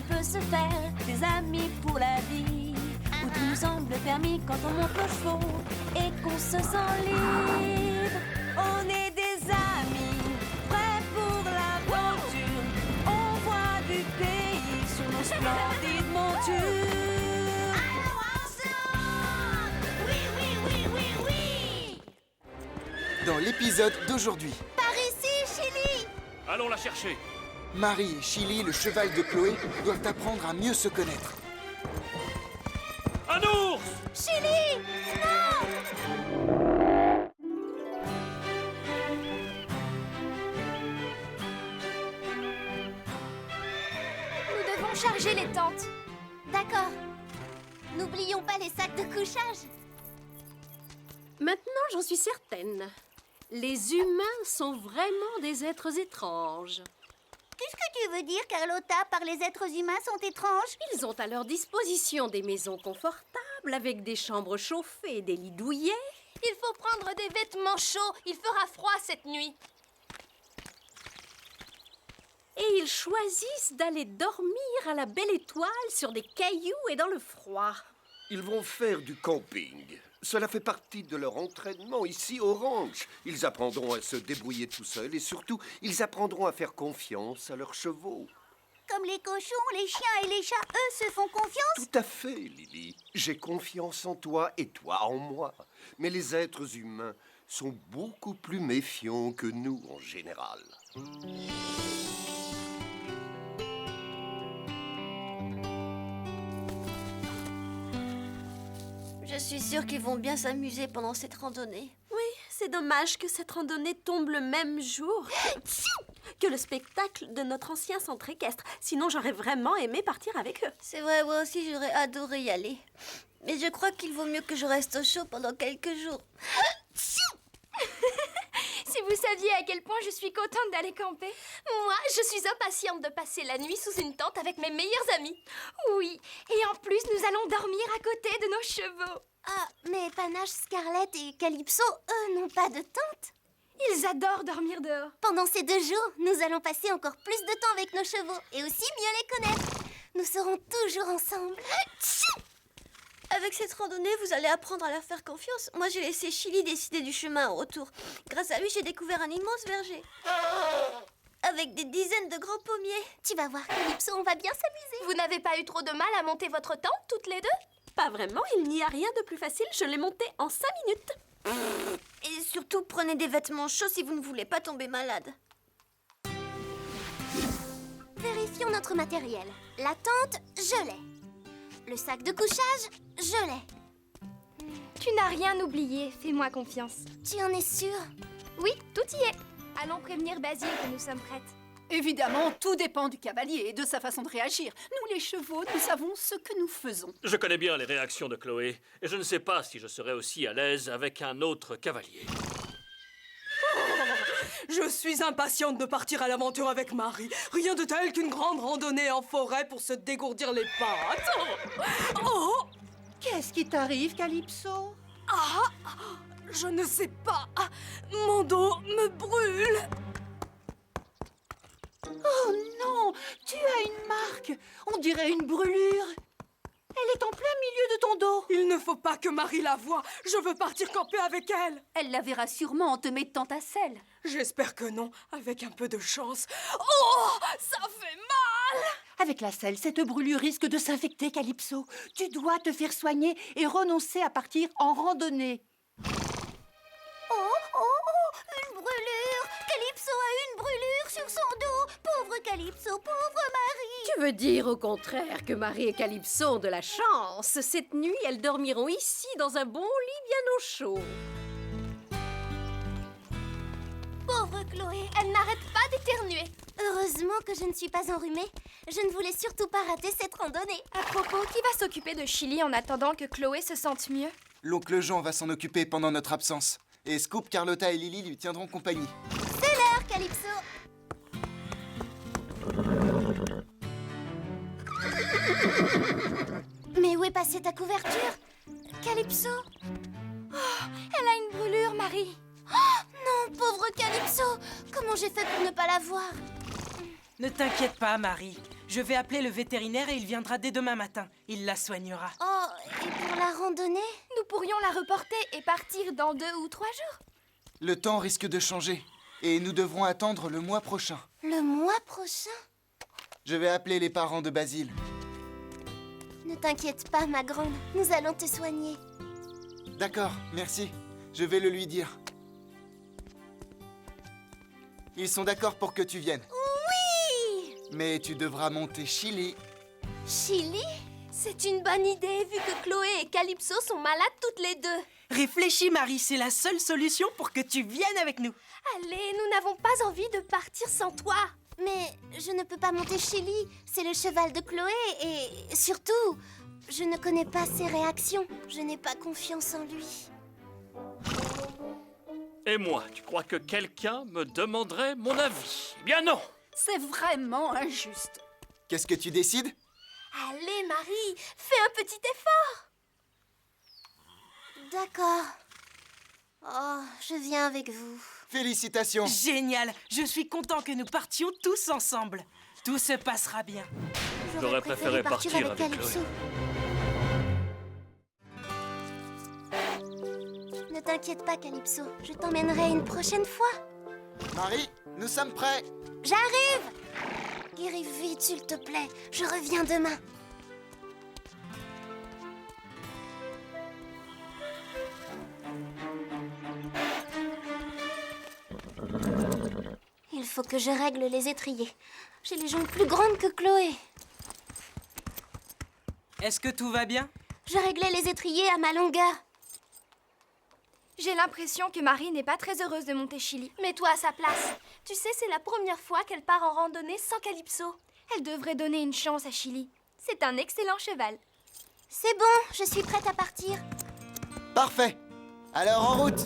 peut se faire des amis pour la vie, où tout nous semble permis quand on monte nos chevaux et qu'on se sent libre. On est des amis, prêts pour l'aventure. On voit du pays sur nos splendides montures. Alors ensemble! Oui, oui, oui, oui, oui! Dans l'épisode d'aujourd'hui, Par ici, Chili! Allons la chercher. Marie et Chili, le cheval de Chloé, doivent apprendre à mieux se connaître. Un ours! Chili! Non! Nous devons charger les tentes. D'accord. N'oublions pas les sacs de couchage. Maintenant, j'en suis certaine. Les humains sont vraiment des êtres étranges. Qu'est-ce que tu veux dire, Carlotta, par les êtres humains sont étranges? Ils ont à leur disposition des maisons confortables avec des chambres chauffées, des lits douillets. Il faut prendre des vêtements chauds, il fera froid cette nuit. Et ils choisissent d'aller dormir à la belle étoile sur des cailloux et dans le froid. Ils vont faire du camping. Cela fait partie de leur entraînement ici au ranch. Ils apprendront à se débrouiller tout seuls et surtout, ils apprendront à faire confiance à leurs chevaux. Comme les cochons, les chiens et les chats, eux, se font confiance? Tout à fait, Lily. J'ai confiance en toi et toi en moi. Mais les êtres humains sont beaucoup plus méfiants que nous en général. Je suis sûre qu'ils vont bien s'amuser pendant cette randonnée. Oui, c'est dommage que cette randonnée tombe le même jour que le spectacle de notre ancien centre équestre. Sinon, j'aurais vraiment aimé partir avec eux. C'est vrai, moi aussi j'aurais adoré y aller. Mais je crois qu'il vaut mieux que je reste au chaud pendant quelques jours. Si vous saviez à quel point je suis contente d'aller camper. Moi, je suis impatiente de passer la nuit sous une tente avec mes meilleurs amis. Oui, et en plus, nous allons dormir à côté de nos chevaux. Ah, mais Panache, Scarlett et Calypso, eux, n'ont pas de tente. Ils adorent dormir dehors. Pendant ces 2 jours, nous allons passer encore plus de temps avec nos chevaux et aussi mieux les connaître. Nous serons toujours ensemble. Avec cette randonnée, vous allez apprendre à leur faire confiance. Moi, j'ai laissé Chili décider du chemin au retour. Grâce à lui, j'ai découvert un immense verger. Avec des dizaines de grands pommiers. Tu vas voir, Calypso, on va bien s'amuser. Vous n'avez pas eu trop de mal à monter votre tente, toutes les deux? Pas vraiment, il n'y a rien de plus facile. Je l'ai monté en 5 minutes. Et surtout, prenez des vêtements chauds si vous ne voulez pas tomber malade. Vérifions notre matériel. La tente, je l'ai. Le sac de couchage, je l'ai. Tu n'as rien oublié, fais-moi confiance. Tu en es sûre? Oui, tout y est. Allons prévenir Basile que nous sommes prêtes. Évidemment, tout dépend du cavalier et de sa façon de réagir. Nous, les chevaux, nous savons ce que nous faisons. Je connais bien les réactions de Chloé, et je ne sais pas si je serais aussi à l'aise avec un autre cavalier. Je suis impatiente de partir à l'aventure avec Marie. Rien de tel qu'une grande randonnée en forêt pour se dégourdir les pattes. Oh! Qu'est-ce qui t'arrive, Calypso? Ah! Je ne sais pas. Mon dos me brûle. Oh non! Tu as une marque! On dirait une brûlure! Elle est en plein milieu de ton dos! Il ne faut pas que Marie la voie. Je veux partir camper avec elle. Elle la verra sûrement en te mettant à selle. J'espère que non, avec un peu de chance. Oh! Ça fait mal! Avec la selle, cette brûlure risque de s'infecter, Calypso. Tu dois te faire soigner et renoncer à partir en randonnée. Oh, une brûlure! Calypso a une brûlure sur son dos! Pauvre Calypso, pauvre Marie! Tu veux dire au contraire que Marie et Calypso ont de la chance. Cette nuit, elles dormiront ici dans un bon lit bien au chaud. Pauvre Chloé! Elle n'arrête pas d'éternuer. Heureusement que je ne suis pas enrhumée. Je ne voulais surtout pas rater cette randonnée. À propos, qui va s'occuper de Chili en attendant que Chloé se sente mieux? L'oncle Jean va s'en occuper pendant notre absence. Et Scoop, Carlotta et Lily lui tiendront compagnie. C'est l'heure, Calypso! Mais où est passée ta couverture? Calypso? Elle a une brûlure, Marie. Oh, non, pauvre Calypso! Comment j'ai fait pour ne pas la voir? Ne t'inquiète pas, Marie. Je vais appeler le vétérinaire et il viendra dès demain matin. Il la soignera. Oh, et pour la randonnée? Nous pourrions la reporter et partir dans 2 ou 3 jours. Le temps risque de changer. Et nous devrons attendre le mois prochain. Le mois prochain? Je vais appeler les parents de Basile. Ne t'inquiète pas, ma grande. Nous allons te soigner. D'accord, merci. Je vais le lui dire. Ils sont d'accord pour que tu viennes. Oui! Mais tu devras monter Chili. Chili? C'est une bonne idée, vu que Chloé et Calypso sont malades toutes les deux. Réfléchis, Marie, c'est la seule solution pour que tu viennes avec nous. Allez, nous n'avons pas envie de partir sans toi. Mais je ne peux pas monter Chili. C'est le cheval de Chloé et surtout, je ne connais pas ses réactions. Je n'ai pas confiance en lui. Et moi, tu crois que quelqu'un me demanderait mon avis? Eh bien non! C'est vraiment injuste. Qu'est-ce que tu décides? Allez, Marie, fais un petit effort. D'accord. Oh, je viens avec vous. Félicitations! Génial! Je suis content que nous partions tous ensemble. Tout se passera bien. J'aurais préféré partir avec Calypso. Ne t'inquiète pas, Calypso. Je t'emmènerai une prochaine fois. Marie, nous sommes prêts! J'arrive! Guéris vite, s'il te plaît. Je reviens demain. Il faut que je règle les étriers. J'ai les jambes plus grandes que Chloé. Est-ce que tout va bien? Je réglais les étriers à ma longueur. J'ai l'impression que Marie n'est pas très heureuse de monter Chili. Mets-toi à sa place. Tu sais, c'est la première fois qu'elle part en randonnée sans Calypso. Elle devrait donner une chance à Chili. C'est un excellent cheval. C'est bon, je suis prête à partir. Parfait! Alors en route!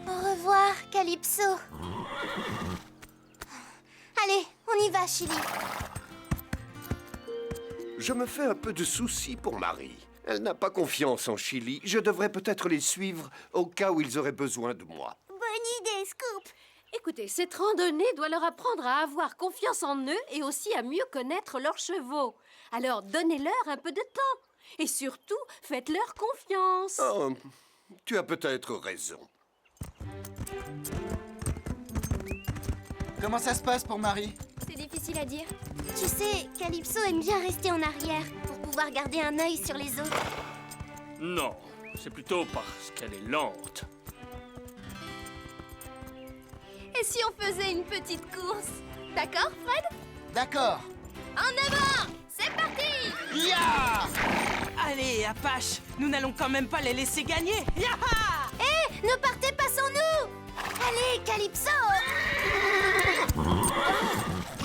Au revoir, Calypso. Allez, on y va, Chili. Je me fais un peu de soucis pour Marie. Elle n'a pas confiance en Chili. Je devrais peut-être les suivre au cas où ils auraient besoin de moi. Bonne idée, Scoop. Écoutez, cette randonnée doit leur apprendre à avoir confiance en eux et aussi à mieux connaître leurs chevaux. Alors donnez-leur un peu de temps. Et surtout, faites-leur confiance. Oh, tu as peut-être raison. Comment ça se passe pour Marie? C'est difficile à dire. Tu sais, Calypso aime bien rester en arrière pour pouvoir garder un œil sur les autres. Non, c'est plutôt parce qu'elle est lente. Et si on faisait une petite course? D'accord, Fred? D'accord! En avant! C'est parti! Ya! Allez, Apache, nous n'allons quand même pas les laisser gagner. Yaha! Hé, ne partez pas sans nous! Allez, Calypso!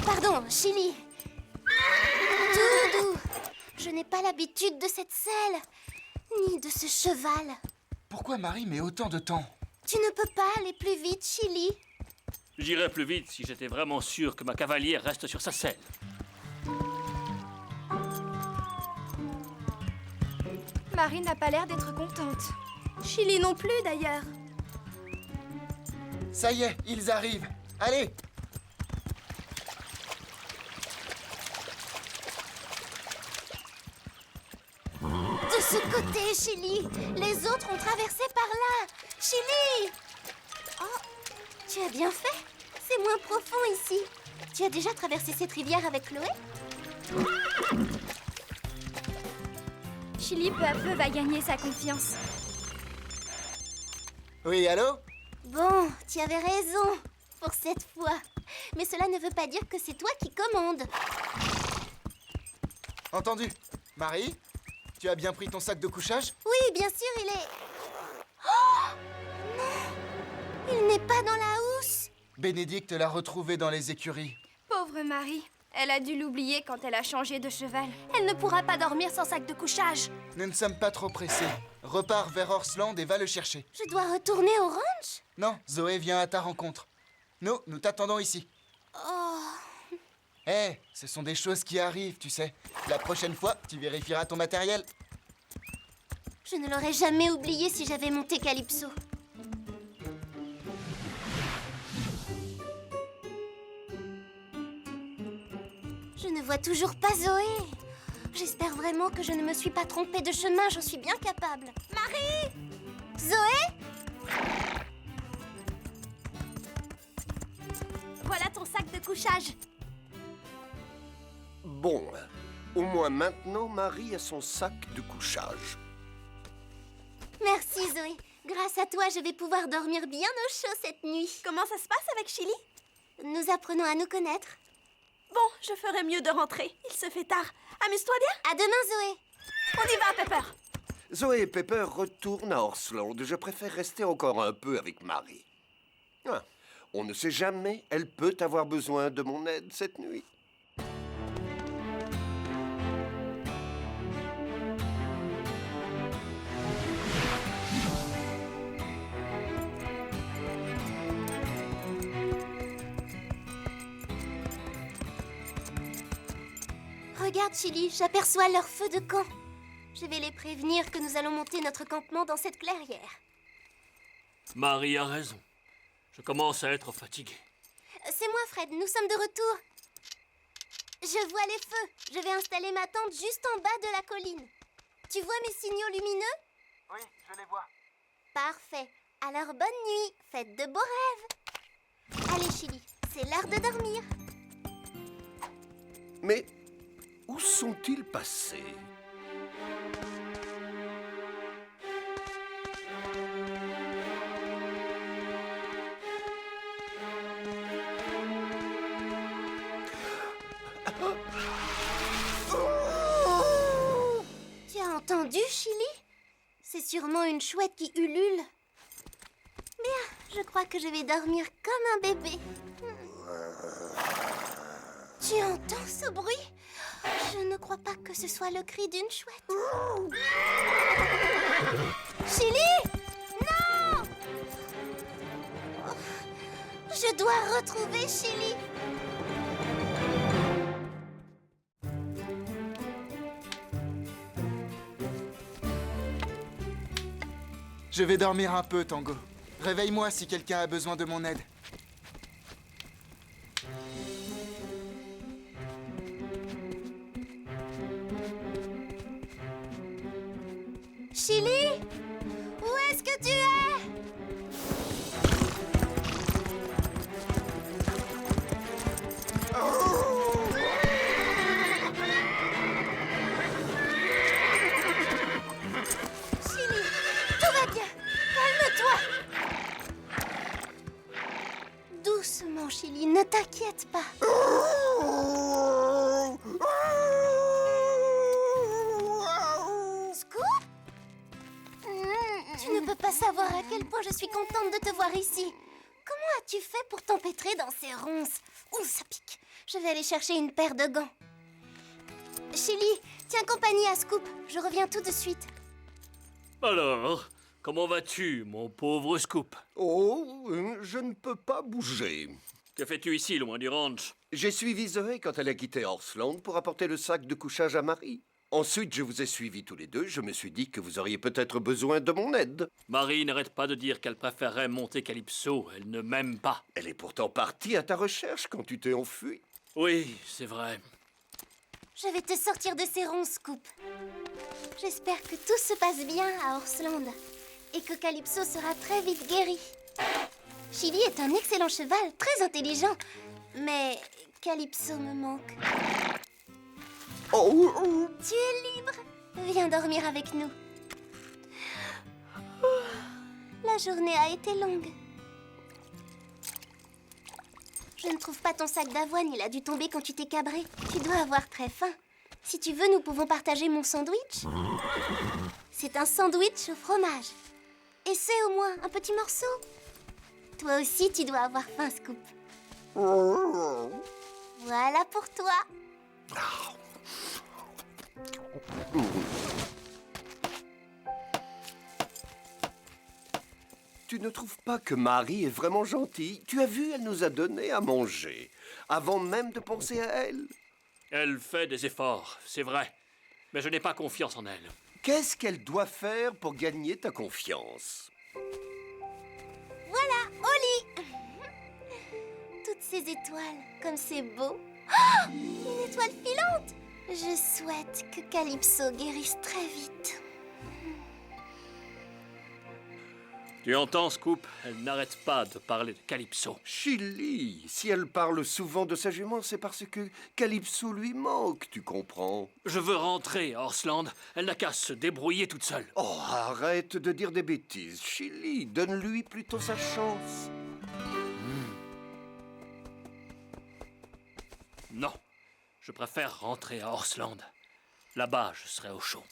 Pardon, Chili. Doudou, je n'ai pas l'habitude de cette selle, ni de ce cheval. Pourquoi Marie met autant de temps? Tu ne peux pas aller plus vite, Chili. J'irais plus vite si j'étais vraiment sûr que ma cavalière reste sur sa selle. Marie n'a pas l'air d'être contente. Chili non plus, d'ailleurs. Ça y est, ils arrivent. Allez! De ce côté, Chili. Les autres ont traversé par là. Chili! Oh, tu as bien fait. C'est moins profond ici. Tu as déjà traversé cette rivière avec Chloé? Chili peu à peu va gagner sa confiance. Oui, allô? Bon, tu avais raison. Pour cette fois. Mais cela ne veut pas dire que c'est toi qui commandes. Entendu. Marie, tu as bien pris ton sac de couchage? Oui, bien sûr, il est... Oh non! Il n'est pas dans la housse. Bénédicte l'a retrouvé dans les écuries. Pauvre Marie. Elle a dû l'oublier quand elle a changé de cheval. Elle ne pourra pas dormir sans sac de couchage. Nous ne sommes pas trop pressés. Repars vers Horseland et va le chercher. Je dois retourner au ranch? Non, Zoé vient à ta rencontre. Nous t'attendons ici. Oh... Hé, ce sont des choses qui arrivent, tu sais. La prochaine fois, tu vérifieras ton matériel. Je ne l'aurais jamais oublié si j'avais monté Calypso. Je ne vois toujours pas Zoé. J'espère vraiment que je ne me suis pas trompée de chemin, j'en suis bien capable. Marie! Zoé? Voilà ton sac de couchage. Bon, au moins maintenant, Marie a son sac de couchage. Merci Zoé. Grâce à toi, je vais pouvoir dormir bien au chaud cette nuit. Comment ça se passe avec Chili? Nous apprenons à nous connaître. Bon, je ferais mieux de rentrer. Il se fait tard. Amuse-toi bien. À demain Zoé. On y va, Pepper. Zoé et Pepper retournent à Horsland. Je préfère rester encore un peu avec Marie. Ah, on ne sait jamais, elle peut avoir besoin de mon aide cette nuit. Regarde Chili, j'aperçois leur feu de camp. Je vais les prévenir que nous allons monter notre campement dans cette clairière. Marie a raison. Je commence à être fatigué. C'est moi Fred, nous sommes de retour. Je vois les feux. Je vais installer ma tente juste en bas de la colline. Tu vois mes signaux lumineux? Oui, je les vois. Parfait. Alors bonne nuit, faites de beaux rêves. Allez Chili, c'est l'heure de dormir. Mais où sont-ils passés? Tu as entendu, Chili? C'est sûrement une chouette qui ulule. Bien, je crois que je vais dormir comme un bébé. Tu entends ce bruit? Je ne crois pas que ce soit le cri d'une chouette. Chili! Non! Je dois retrouver Chili. Je vais dormir un peu, Tango. Réveille-moi si quelqu'un a besoin de mon aide. Chili? Où est-ce que tu es? Chili, tout va bien. Calme-toi. Doucement, Chili, ne t'inquiète pas. Scoop? Tu ne peux pas savoir à quel point je suis contente de te voir ici. Comment as-tu fait pour t'empêtrer dans ces ronces? Ouh, ça pique. Je vais aller chercher une paire de gants. Chili, tiens compagnie à Scoop. Je reviens tout de suite. Alors, comment vas-tu, mon pauvre Scoop? Oh, je ne peux pas bouger. Que fais-tu ici, loin du ranch? J'ai suivi Zoé quand elle a quitté Horsland pour apporter le sac de couchage à Marie. Ensuite, je vous ai suivis tous les deux. Je me suis dit que vous auriez peut-être besoin de mon aide. Marie n'arrête pas de dire qu'elle préférerait monter Calypso. Elle ne m'aime pas. Elle est pourtant partie à ta recherche quand tu t'es enfui. Oui, c'est vrai. Je vais te sortir de ces ronces, Scoop. J'espère que tout se passe bien à Horsland et que Calypso sera très vite guéri. Chili est un excellent cheval, très intelligent, mais Calypso me manque. Oh. Tu es libre. Viens dormir avec nous. La journée a été longue. Je ne trouve pas ton sac d'avoine, il a dû tomber quand tu t'es cabré. Tu dois avoir très faim. Si tu veux, nous pouvons partager mon sandwich. C'est un sandwich au fromage. Essaie au moins un petit morceau. Toi aussi, tu dois avoir faim, Scoop. Voilà pour toi. Tu ne trouves pas que Marie est vraiment gentille? Tu as vu, elle nous a donné à manger, avant même de penser à elle. Elle fait des efforts, c'est vrai. Mais je n'ai pas confiance en elle. Qu'est-ce qu'elle doit faire pour gagner ta confiance? Voilà, au lit. Toutes ces étoiles, comme c'est beau. Oh, une étoile filante! Je souhaite que Calypso guérisse très vite. Tu entends, Scoop? Elle n'arrête pas de parler de Calypso. Chili, si elle parle souvent de sa jument, c'est parce que Calypso lui manque, tu comprends? Je veux rentrer à Horseland. Elle n'a qu'à se débrouiller toute seule. Oh, arrête de dire des bêtises. Chili, donne-lui plutôt sa chance. Non, je préfère rentrer à Horseland. Là-bas, je serai au chaud.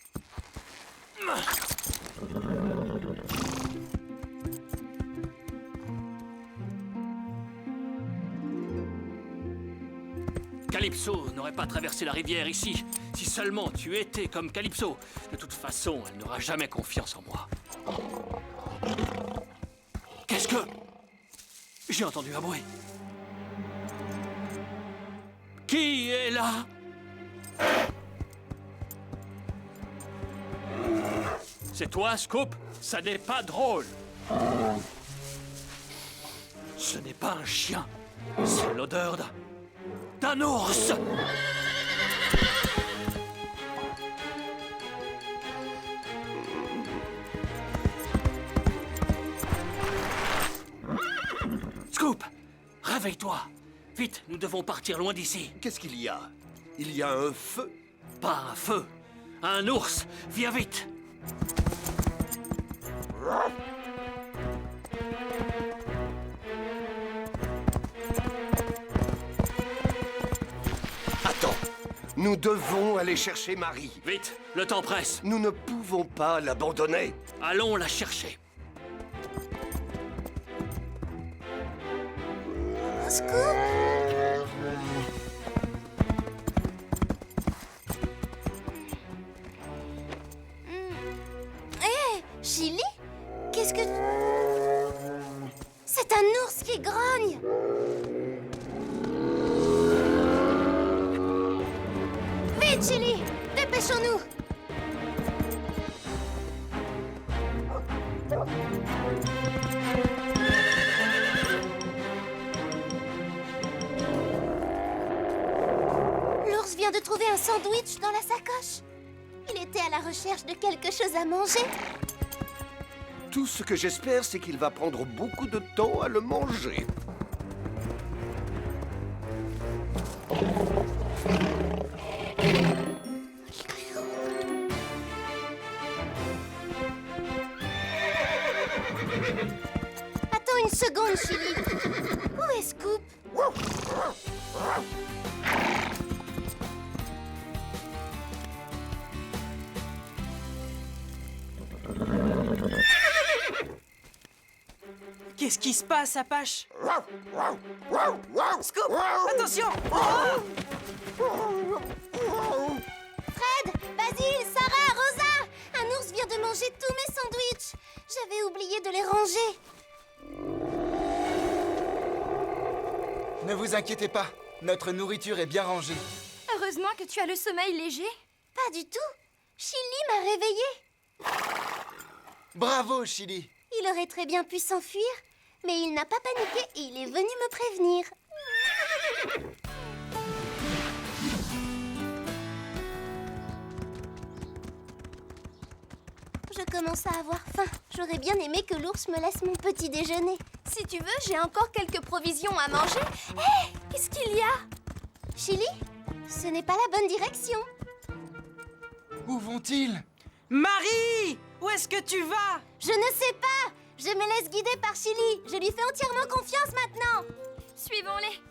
Calypso n'aurait pas traversé la rivière ici. Si seulement tu étais comme Calypso. De toute façon, elle n'aura jamais confiance en moi. Qu'est-ce que... J'ai entendu un bruit. Qui est là? C'est toi, Scoop? Ça n'est pas drôle. Ce n'est pas un chien. C'est l'odeur d'un ours. Scoop, réveille-toi. Vite, nous devons partir loin d'ici. Qu'est-ce qu'il y a? Il y a un feu? Pas un feu, un ours. Viens vite. Attends, nous devons aller chercher Marie. Vite, le temps presse. Nous ne pouvons pas l'abandonner. Allons la chercher. Scoop! Hé, Chili? Qu'est-ce que... C'est un ours qui grogne! Vite, Chili! Dépêchons-nous! L'ours vient de trouver un sandwich dans la sacoche. Il était à la recherche de quelque chose à manger. Tout ce que j'espère, c'est qu'il va prendre beaucoup de temps à le manger. Attends une seconde, Chili. Où est Scoop? Qu'est-ce qui se passe, Apache? Scoop, attention! Fred, Basile, Sarah, Rosa! Un ours vient de manger tous mes sandwichs. J'avais oublié de les ranger. Ne vous inquiétez pas, notre nourriture est bien rangée. Heureusement que tu as le sommeil léger. Pas du tout. Chili m'a réveillée. Bravo, Chili. Il aurait très bien pu s'enfuir, mais il n'a pas paniqué et il est venu me prévenir. Je commence à avoir faim. J'aurais bien aimé que l'ours me laisse mon petit déjeuner. Si tu veux, j'ai encore quelques provisions à manger. Hé, qu'est-ce qu'il y a? Chili, ce n'est pas la bonne direction. Où vont-ils? Marie! Où est-ce que tu vas? Je ne sais pas. Je me laisse guider par Chili. Je lui fais entièrement confiance maintenant. Suivons-les.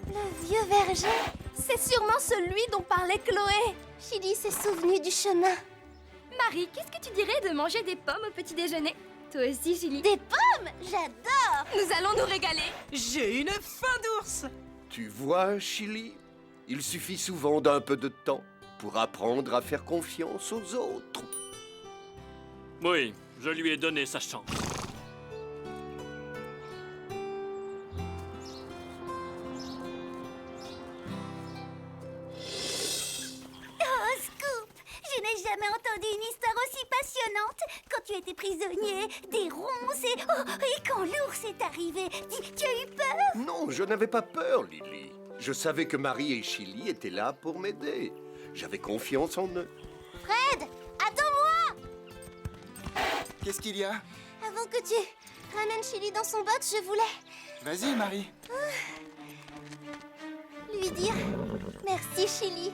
Le vieux verger. C'est sûrement celui dont parlait Chloé. Chili s'est souvenu du chemin. Marie, qu'est-ce que tu dirais de manger des pommes au petit déjeuner? Toi aussi, Julie. Des pommes? J'adore. Nous allons nous régaler. J'ai une faim d'ours! Tu vois, Chili, il suffit souvent d'un peu de temps pour apprendre à faire confiance aux autres. Oui, je lui ai donné sa chance. Oh, Scoop, je n'ai jamais entendu étonnante quand tu étais prisonnier des ronces et quand l'ours est arrivé. Tu as eu peur? Non, je n'avais pas peur, Lily. Je savais que Marie et Chili étaient là pour m'aider. J'avais confiance en eux. Fred, attends-moi! Qu'est-ce qu'il y a? Avant que tu ramènes Chili dans son box, je voulais Vas-y, Marie. lui dire merci, Chili.